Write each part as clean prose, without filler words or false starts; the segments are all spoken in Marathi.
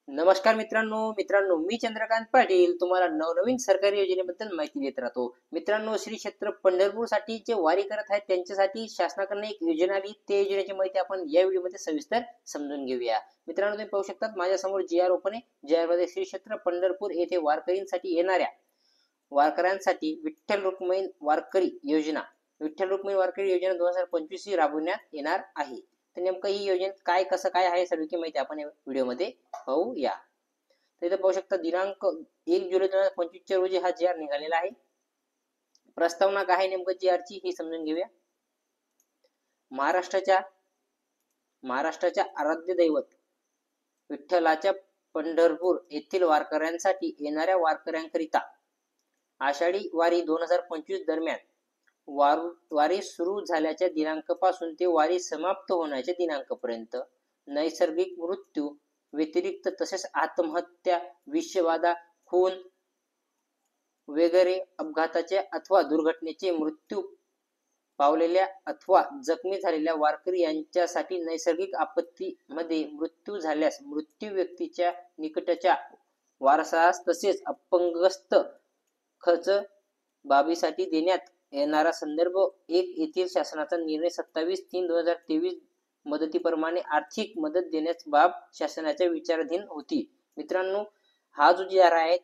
नमस्कार मित्रांनो मी चंद्रकांत पाटील तुम्हाला नवनवीन सरकारी योजनेबद्दल माहिती देत राहतो। मित्रांनो, श्री क्षेत्र पंढरपूर साठी जे वारी करत आहेत त्यांच्यासाठी शासनाकडून एक योजना आली, ते योजनेची माहिती आपण या व्हिडिओमध्ये सविस्तर समजून घेऊया। मित्रांनो, तुम्ही पाहू शकता माझ्या समोर GR ओपन आहे। GR मध्ये श्री क्षेत्र पंढरपूर येथे वारकरींसाठी येणाऱ्या वारकऱ्यांसाठी विठ्ठल रुक्मिणी वारकरी योजना 2025 ही राबवण्यात येणार आहे। तर नेमकं ही योजनेत काय कसं काय आहे सर्व माहिती आपण व्हिडिओमध्ये पाहूया। तर इथे पाहू शकता दिनांक 1 जुलै 2025 रोजी हा GR निघालेला आहे। प्रस्तावना काय आहे नेमकं GR ची हे समजून घेऊया। महाराष्ट्राच्या आराध्य दैवत विठ्ठलाच्या पंढरपूर येथील वारकऱ्यांसाठी येणाऱ्या वारकऱ्यांकरिता आषाढी वारी 2025 दरम्यान वारी सुरू झाल्याच्या दिनांकापासून ते वारी समाप्त होण्याच्या दिनांकापर्यंत नैसर्गिक मृत्यू व्यतिरिक्त तसेच आत्महत्या, विषबाधा, खून वगैरे अपघाताचे अथवा दुर्घटनेचे मृत्यू पावलेल्या अथवा जखमी झालेल्या वारकरी यांच्यासाठी नैसर्गिक आपत्तीमध्ये मृत्यू झाल्यास मृत्यू व्यक्तीच्या निकटच्या वारसास तसेच अपंगस्त खर्च बाबीसाठी देण्यात येणारा संदर्भ 1 येथील शासनाचा निर्णय 27/3/2023 मदतीप्रमाणे आर्थिक मदत देण्यास बाब शासनाच्या विचाराधीन होती। मित्रांनो, हा जो GR आहे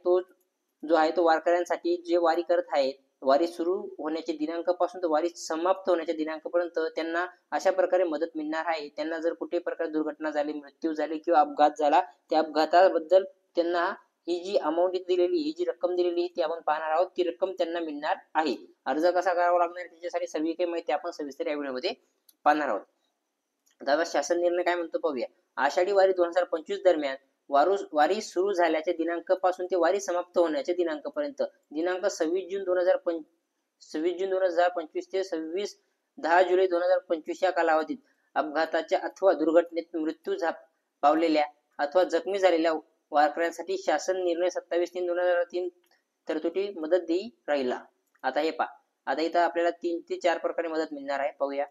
तो वारकऱ्यांसाठी जे वारी करत आहेत, वारी सुरू होण्याच्या दिनांकापासून तर वारी समाप्त होण्याच्या दिनांकापर्यंत त्यांना अशा प्रकारे मदत मिळणार आहे। त्यांना जर कुठे प्रकार दुर्घटना झाली, मृत्यू झाले किंवा अपघात झाला, त्या अपघाताबद्दल त्यांना ही जी अमाऊंट दिलेली, ही जी रक्कम दिलेली ती आपण पाहणार आहोत। ती रक्कम त्यांना मिळणार आहे। अर्ज कसा करावा लागणार त्याच्यासाठी सर्व काही माहिती आपण सविस्तर या व्हिडिओमध्ये पाहणार आहोत। आता शासन निर्णय काय म्हणतो पाहूया। आषाढी वारी 2025 दरम्यान वारी सुरू झाल्याच्या दिनांकापासून ते वारी समाप्त होण्याच्या दिनांकापर्यंत दिनांक 26 जून 2025 ते 10 जुलै 2025 या कालावधीत अपघाताच्या अथवा दुर्घटनेत मृत्यू पावलेल्या अथवा जखमी झालेल्या वारकऱ्यांसाठी शासन निर्णय 27/3/2003 तरतुदी मदत देई राहिला। आता हे पहा, आता इथं आपल्याला 3 ते 4 प्रकारे मदत मिळणार आहे, पाहूया।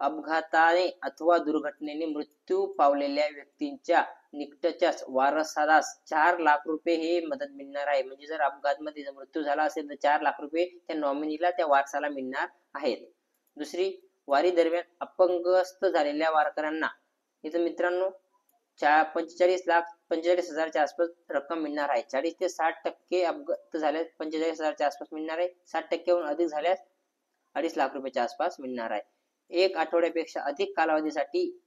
अपघाताने अथवा दुर्घटनेने मृत्यू पावलेल्या व्यक्तींच्या निकटच्याच वारसास 4 लाख रुपये हे मदत मिळणार आहे। म्हणजे जर अपघातामध्ये मृत्यू झाला असेल तर 4 लाख रुपये त्या नॉमिनीला, त्या वारसाला मिळणार आहेत। दुसरी, वारी दरम्यान अपंगस्त झालेल्या वारकऱ्यांना इथं मित्रांनो 45,45,000च्या आसपास रक्कम मिळणार आहे। 40 ते 60% अपघात झाल्यास 45,000च्या आसपास मिळणार आहे। 60%हून अधिक झाल्यास 2.5 लाख रुपयाच्या आसपास मिळणार आहे। 1 आठवड्यापेक्षा अधिक कालावधीसाठी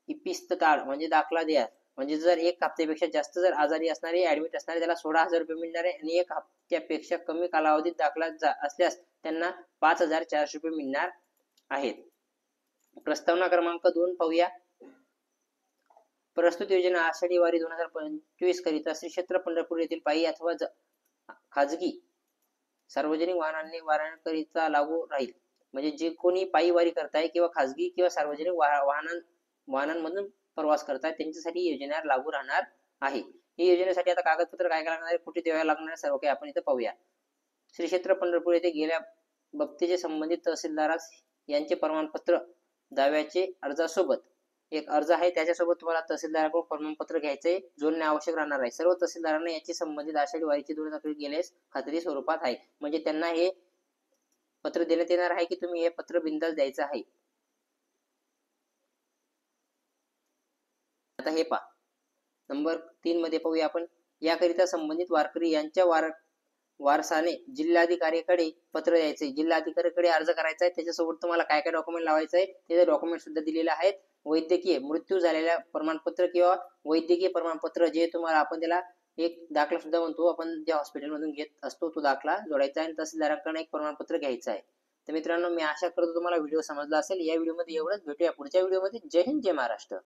इपिस्तकाळ म्हणजे दाखला द्या, म्हणजे जर 1 हप्त्यापेक्षा जास्त जर आजारी असणारे, ऍडमिट असणारे, त्याला 16,000 रुपये मिळणार आहे। आणि 1 हप्त्यापेक्षा कमी कालावधीत दाखला असल्यास त्यांना 5,400 रुपये मिळणार आहेत। प्रस्तावना क्रमांक 2 पाहूया। प्रस्तुत योजना आषाढी वारी 2025 करिता श्री क्षेत्र पंढरपूर येथील पायी अथवा खाजगी सार्वजनिक वाहनांकरिता लागू राहील। म्हणजे जे कोणी पायी वारी करताय किंवा खाजगी किंवा सार्वजनिक वाहनांमधून प्रवास करताय त्यांच्यासाठी योजना लागू राहणार आहे। ही योजनेसाठी आता कागदपत्र काय लागणार आहे, कुठे द्यावे लागणार सर्व काही आपण इथे पाहूया। श्री क्षेत्र पंढरपूर येथे गेल्या बाबतीचे संबंधित तहसीलदारास यांचे प्रमाणपत्र दाव्याचे अर्जासोबत एक अर्ज आहे, त्याच्यासोबत तुम्हाला तहसीलदाराकडून प्रमाणपत्र घ्यायचे जोडणे आवश्यक राहणार आहे। सर्व तहसीलदारांना याची संबंधित आषाढी वारीची 2 तारखेला गेल्यास खात्री स्वरूपात आहे। म्हणजे त्यांना हे पत्र देण्यात येणार आहे की तुम्ही हे पत्र बिनधास्त द्यायचं आहे। आता हे पहा, नंबर 3 मध्ये पाहूया आपण। याकरिता संबंधित वारकरी यांच्या वारसाने जिल्हाधिकाऱ्याकडे पत्र द्यायचे, जिल्हाधिकाऱ्याकडे अर्ज करायचा आहे। त्याच्यासोबत तुम्हाला काय काय डॉक्युमेंट लावायचं आहे ते डॉक्युमेंट सुद्धा दिलेले आहेत। वैद्यकीय मृत्यू झालेल्या प्रमाणपत्र किंवा वैद्यकीय प्रमाणपत्र जे तुम्हाला आपण त्याला एक दाखला सुद्धा म्हणतो, आपण जे हॉस्पिटलमधून घेत असतो तो दाखला जोडायचा आहे आणि तहसीलदाराकडे एक प्रमाणपत्र घ्यायचं आहे। तर मित्रांनो, मी आशा करतो तुम्हाला व्हिडिओ समजला असेल। या व्हिडिओमध्ये एवढंच, भेटूया पुढच्या व्हिडिओमध्ये। जय हिंद, जय महाराष्ट्र।